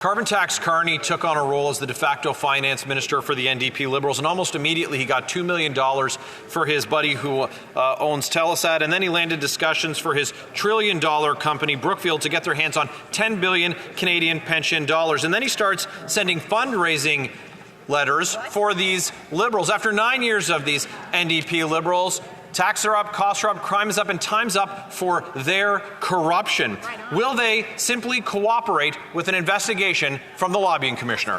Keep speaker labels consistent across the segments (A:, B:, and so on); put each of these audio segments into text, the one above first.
A: Carbon tax Carney took on a role as the de facto finance minister for the NDP Liberals, and almost immediately he got $2 million for his buddy who owns Telesat, and then he landed discussions for his trillion-dollar company Brookfield to get their hands on 10 billion Canadian pension dollars. And then he starts sending fundraising letters for these Liberals. After 9 years of these NDP Liberals, taxes are up, costs are up, crime is up, and time's up for their corruption. Will they simply cooperate with an investigation from the lobbying commissioner?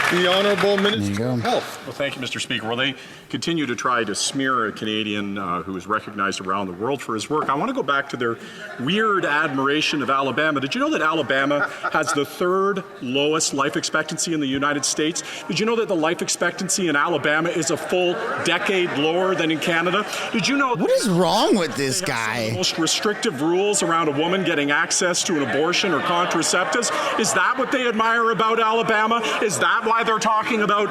B: The Honourable Minister of Health.
C: Well, thank you, Mr. Speaker. Well, they continue to try to smear a Canadian who is recognized around the world for his work. I want to go back to their weird admiration of Alabama. Did you know that Alabama has the third lowest life expectancy in the United States? Did you know that the life expectancy in Alabama is a full decade lower than in Canada? Did you know
D: what is wrong with this guy?
C: The most restrictive rules around a woman getting access to an abortion or contraceptives? Is that what they admire about Alabama? Is that why they're talking about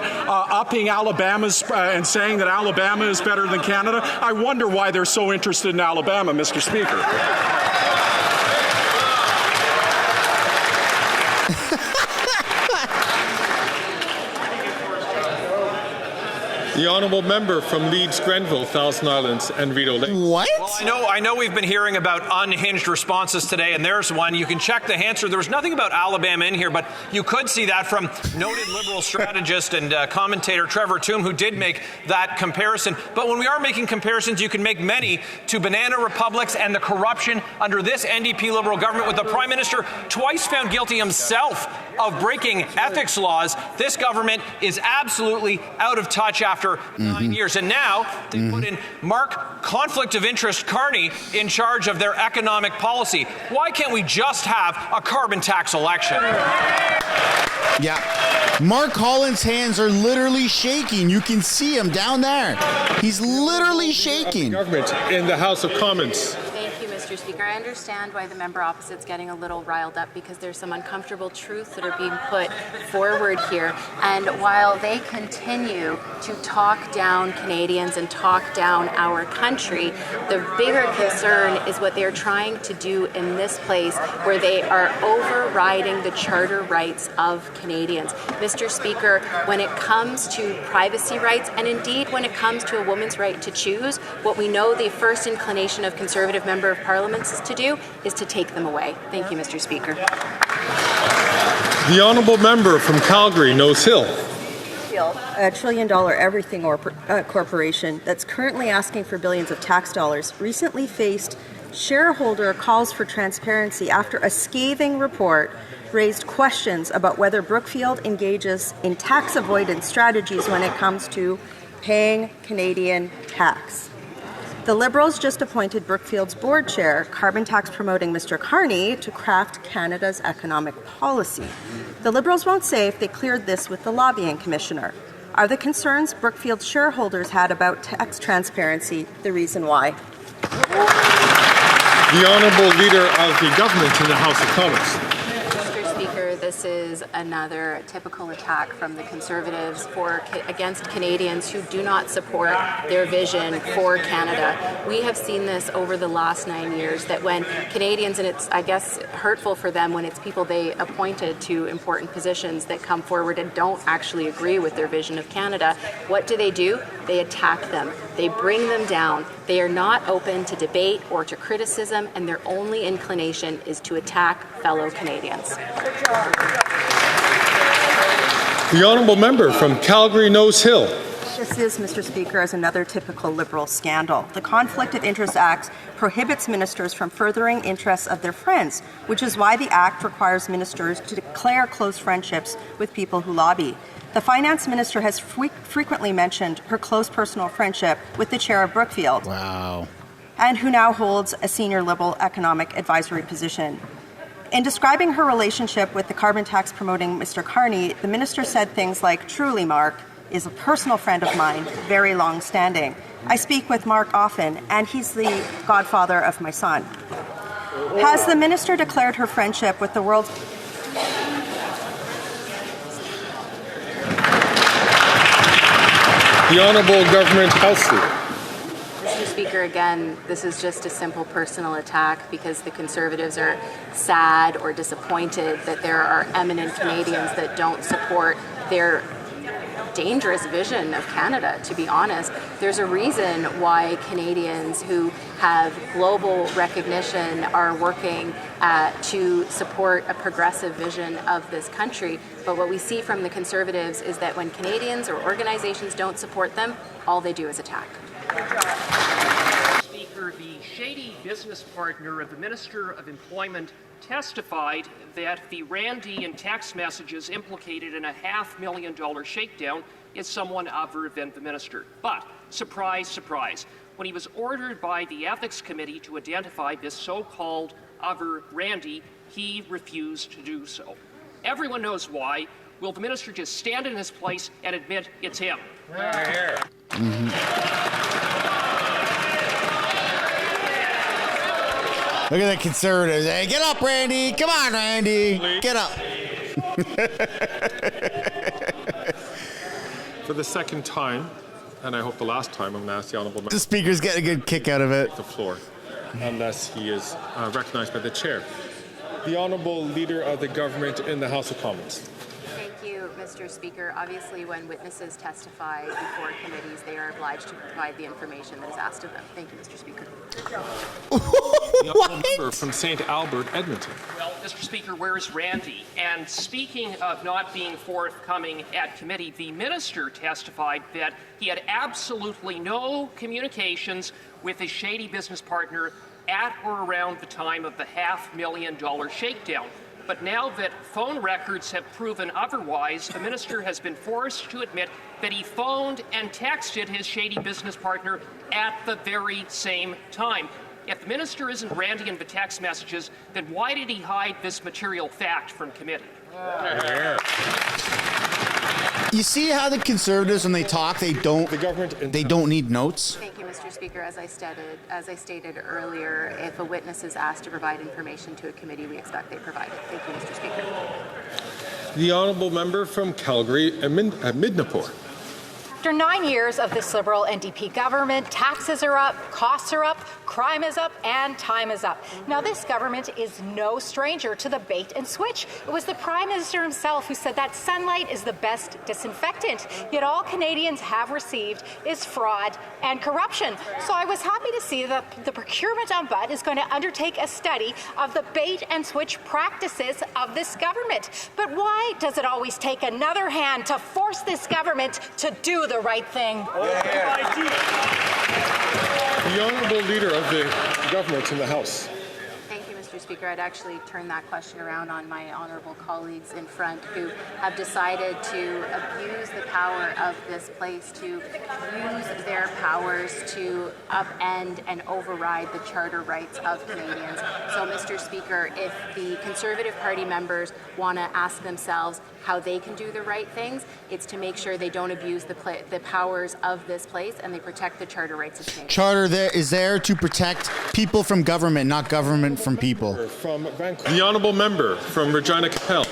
C: upping Alabama's and saying that Alabama is better than Canada? I wonder why they're so interested in Alabama, Mr. Speaker.
B: The Honourable Member from Leeds, Grenville, Thousand Islands and Rideau Lakes.
D: What?
A: Well, I know we've been hearing about unhinged responses today, and there's one. You can check the answer. There was nothing about Alabama in here, but you could see that from noted Liberal strategist and commentator Trevor Tombe, who did make that comparison. But when we are making comparisons, you can make many to banana republics and the corruption under this NDP Liberal government, with the Prime Minister twice found guilty himself of breaking ethics laws. This government is absolutely out of touch after 9 years. And now they put in Mark Conflict of Interest Carney in charge of their economic policy. Why can't we just have a carbon tax election?
D: Yeah. Mark Holland's hands are literally shaking. You can see him down there. He's literally shaking.
B: Government in the House of Commons.
E: Thank you, Mr. Speaker. I understand why the member opposite's getting a little riled up, because there's some uncomfortable truths that are being put forward here. And while they continue to talk down Canadians and talk down our country, the bigger concern is what they're trying to do in this place, where they are overriding the charter rights of Canadians. Mr. Speaker, when it comes to privacy rights, and indeed when it comes to a woman's right to choose, what we know the first inclination of Conservative Member of Parliament is to do is to take them away. Thank you, Mr. Speaker.
B: The Honourable Member from Calgary, Nose Hill.
F: A $1 trillion everything corporation that's currently asking for billions of tax dollars recently faced shareholder calls for transparency after a scathing report raised questions about whether Brookfield engages in tax avoidance strategies when it comes to paying Canadian tax. The Liberals just appointed Brookfield's board chair, carbon tax promoting Mr. Carney, to craft Canada's economic policy. The Liberals won't say if they cleared this with the lobbying commissioner. Are the concerns Brookfield shareholders had about tax transparency the reason why?
B: The Honourable Leader of the Government in the House of Commons.
E: Mr. Speaker, this is another typical attack from the Conservatives against Canadians who do not support their vision for Canada. We have seen this over the last 9 years, that when Canadians, and it's, I guess, hurtful for them when it's people they appointed to important positions that come forward and don't actually agree with their vision of Canada, what do? They attack them. They bring them down. They are not open to debate or to criticism, and their only inclination is to attack fellow Canadians.
B: The Honourable Member from Calgary, Nose Hill.
F: This is, Mr. Speaker, as another typical Liberal scandal. The Conflict of Interest Act prohibits ministers from furthering interests of their friends, which is why the Act requires ministers to declare close friendships with people who lobby. The Finance Minister has frequently mentioned her close personal friendship with the chair of Brookfield.
D: Wow.
F: And who now holds a senior Liberal economic advisory position. In describing her relationship with the carbon tax promoting Mr. Carney, the minister said things like, "Truly, Mark is a personal friend of mine, very long-standing. I speak with Mark often, and he's the godfather of my son." Has the minister declared her friendship with the world's...
B: The Honourable Government House Leader.
E: Mr. Speaker, again, this is just a simple personal attack because the Conservatives are sad or disappointed that there are eminent Canadians that don't support their dangerous vision of Canada, to be honest. There's a reason why Canadians who have global recognition are working to support a progressive vision of this country. But what we see from the Conservatives is that when Canadians or organizations don't support them, all they do is attack.
G: Speaker, the shady business partner of the Minister of Employment testified that the Randy and text messages implicated in a $500,000 shakedown is someone other than the minister. But, surprise, surprise, when he was ordered by the Ethics Committee to identify this so-called other Randy, he refused to do so. Everyone knows why. Will the minister just stand in his place and admit it's him?
D: Look at the Conservatives. Hey, get up, Randy. Come on, Randy. Get up.
B: For the second time, and I hope the last time, I'm going to ask the honourable member
D: The Speaker's getting a good kick out of it.
B: the floor, unless he is recognised by the chair. The honourable leader of the government in the House of Commons.
E: Thank you, Mr. Speaker. Obviously, when witnesses testify before committees, they are obliged to provide the information that is asked of them. Thank you, Mr. Speaker.
B: The honourable member from St. Albert, Edmonton.
G: Well, Mr. Speaker, where's Randy? And speaking of not being forthcoming at committee, the minister testified that he had absolutely no communications with his shady business partner at or around the time of the $500,000 shakedown. But now that phone records have proven otherwise, the minister has been forced to admit that he phoned and texted his shady business partner at the very same time. If the minister isn't Randy in the text messages, then why did he hide this material fact from committee?
D: You see how the Conservatives, when they talk, they don't need notes?
E: Thank you, Mr. Speaker. As I stated earlier, if a witness is asked to provide information to a committee, we expect they provide it. Thank you, Mr. Speaker.
B: The honourable member from Calgary, Midnapore.
H: After 9 years of this Liberal NDP government, taxes are up, costs are up, crime is up, and time is up. Now, this government is no stranger to the bait and switch. It was the Prime Minister himself who said that sunlight is the best disinfectant. Yet all Canadians have received is fraud and corruption. So I was happy to see that the Procurement Ombudsman is going to undertake a study of the bait and switch practices of this government. But why does it always take another hand to force this government to do the right thing?
B: The honourable leader of the government in the House.
E: Thank you, Mr. Speaker. I'd actually turn that question around on my honourable colleagues in front who have decided to abuse the power of this place, to use their powers to upend and override the charter rights of Canadians. So, Mr. Speaker, if the Conservative Party members want to ask themselves how they can do the right things, it's to make sure they don't abuse the powers of this place and they protect the charter rights of Canadians.
D: Charter is there to protect people from government, not government from people.
B: From Vancouver. The honourable member from Regina Capel.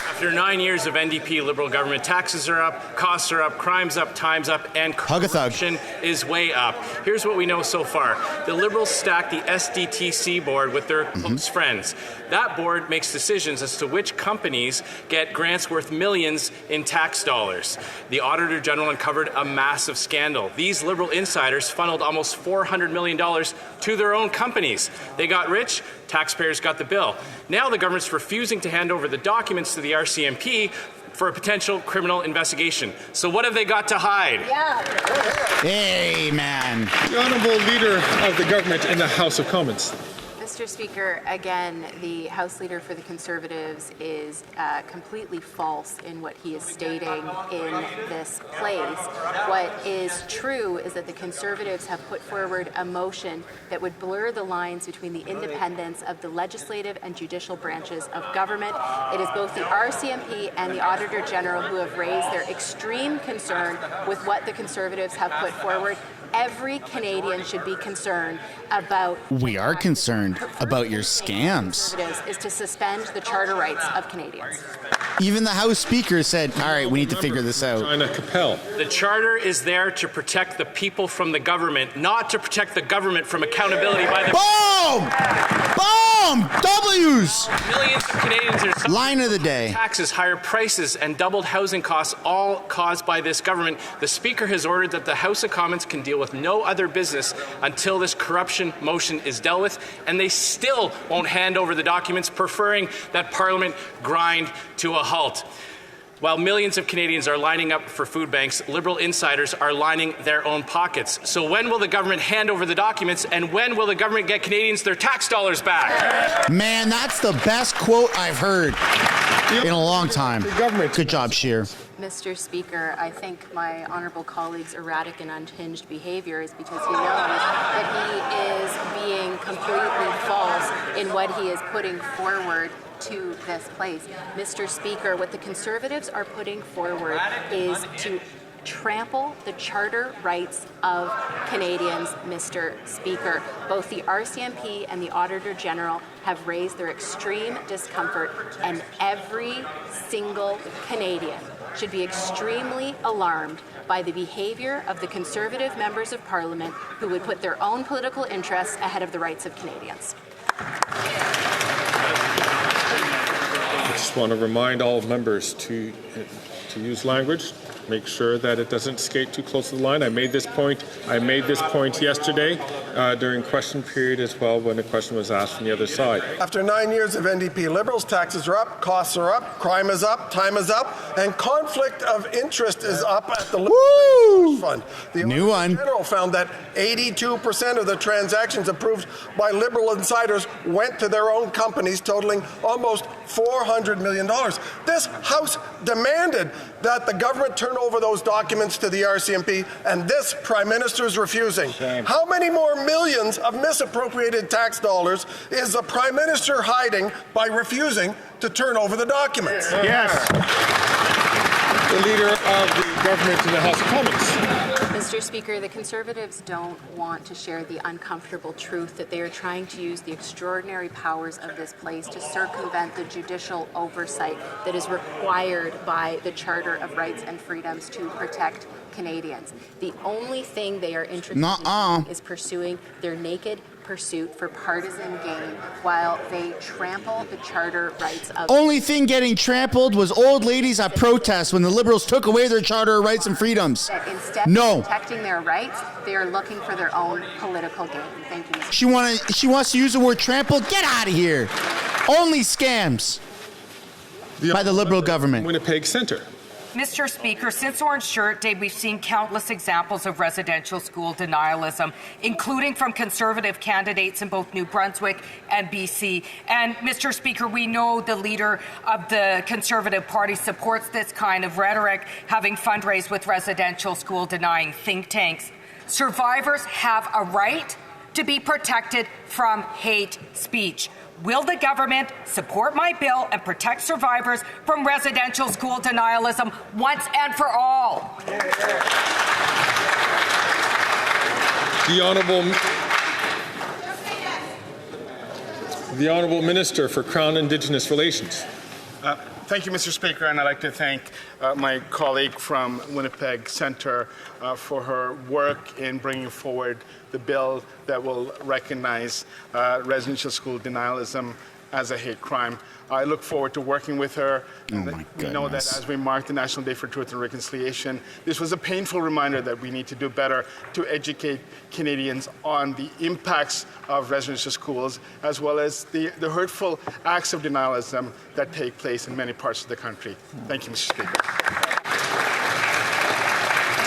I: After 9 years of NDP Liberal government, taxes are up, costs are up, crime's up, time's up, and corruption is way up. Here's what we know so far. The Liberals stacked the SDTC board with their close friends. That board makes decisions as to which companies get grants worth millions in tax dollars. The Auditor General uncovered a massive scandal. These Liberal insiders funneled almost $400 million to their own companies. They got rich, taxpayers got the bill. Now the government's refusing to hand over the documents to the RCMP for a potential criminal investigation. So what have they got to hide?
D: Hey, man.
B: The honourable leader of the government in the House of Commons.
E: Mr. Speaker, again, the House Leader for the Conservatives is completely false in what he is stating in this place. What is true is that the Conservatives have put forward a motion that would blur the lines between the independence of the legislative and judicial branches of government. It is both the RCMP and the Auditor General who have raised their extreme concern with what the Conservatives have put forward. Every Canadian should be concerned about...
D: We are concerned. about your scams.
E: Is to suspend the charter rights of Canadians.
D: Even the House Speaker said, all right, we need to figure this out.
I: The charter is there to protect the people from the government, not to protect the government from accountability by the...
D: Boom! Boom! W's!
I: Millions of Canadians are suffering.
D: Line of the day.
I: Taxes, higher prices, and doubled housing costs, all caused by this government. The Speaker has ordered that the House of Commons can deal with no other business until this corruption motion is dealt with, and they still won't hand over the documents, preferring that Parliament grind to a halt. While millions of Canadians are lining up for food banks, Liberal insiders are lining their own pockets. So when will the government hand over the documents, and when will the government get Canadians their tax dollars back?
D: Man, that's the best quote I've heard in a long time. Good job, Scheer.
E: Mr. Speaker, I think my honourable colleague's erratic and unhinged behaviour is because he knows that he is being completely false in what he is putting forward to this place. Mr. Speaker, what the Conservatives are putting forward is to trample the charter rights of Canadians, Mr. Speaker. Both the RCMP and the Auditor General have raised their extreme discomfort, and every single Canadian should be extremely alarmed by the behaviour of the Conservative members of Parliament who would put their own political interests ahead of the rights of Canadians.
B: I just want to remind all members to use language. Make sure that it doesn't skate too close to the line. I made this point yesterday during question period as well when a question was asked from the other side.
J: After 9 years of NDP Liberals, taxes are up, costs are up, crime is up, time is up, and conflict of interest is up at the Liberal Fund. The
D: New one.
J: General found that 82% of the transactions approved by Liberal insiders went to their own companies, totaling almost $400 million. This House demanded that the government turn over those documents to the RCMP, and this Prime Minister is refusing.
K: Shame.
J: How many more millions of misappropriated tax dollars is the Prime Minister hiding by refusing to turn over the documents?
B: Yes. The Leader of the Government in the House of Commons.
E: Mr. Speaker, the Conservatives don't want to share the uncomfortable truth that they are trying to use the extraordinary powers of this place to circumvent the judicial oversight that is required by the Charter of Rights and Freedoms to protect Canadians. The only thing they are interested in is pursuing their naked pursuit for partisan gain while they trample the charter rights of...
D: Only thing getting trampled was old ladies at protests when the Liberals took away their charter of rights and freedoms.
E: Instead of protecting their rights, they are looking for their own political gain. Thank you, Mr.
D: She wants to use the word trample? Get out of here. Only scams by the Liberal government.
B: Winnipeg Centre.
L: Mr. Speaker, since Orange Shirt Day, we've seen countless examples of residential school denialism, including from Conservative candidates in both New Brunswick and BC. And, Mr. Speaker, we know the leader of the Conservative Party supports this kind of rhetoric, having fundraised with residential school denying think tanks. Survivors have a right to be protected from hate speech. Will the government support my bill and protect survivors from residential school denialism once and for all?
B: The Honourable Minister for Crown Indigenous Relations.
K: Thank you, Mr. Speaker, and I'd like to thank my colleague from Winnipeg Centre for her work in bringing forward the bill that will recognize residential school denialism as a hate crime. I look forward to working with her. We know that as we mark the National Day for Truth and Reconciliation, this was a painful reminder that we need to do better to educate Canadians on the impacts of residential schools, as well as the hurtful acts of denialism that take place in many parts of the country. Thank you, Mr. Speaker.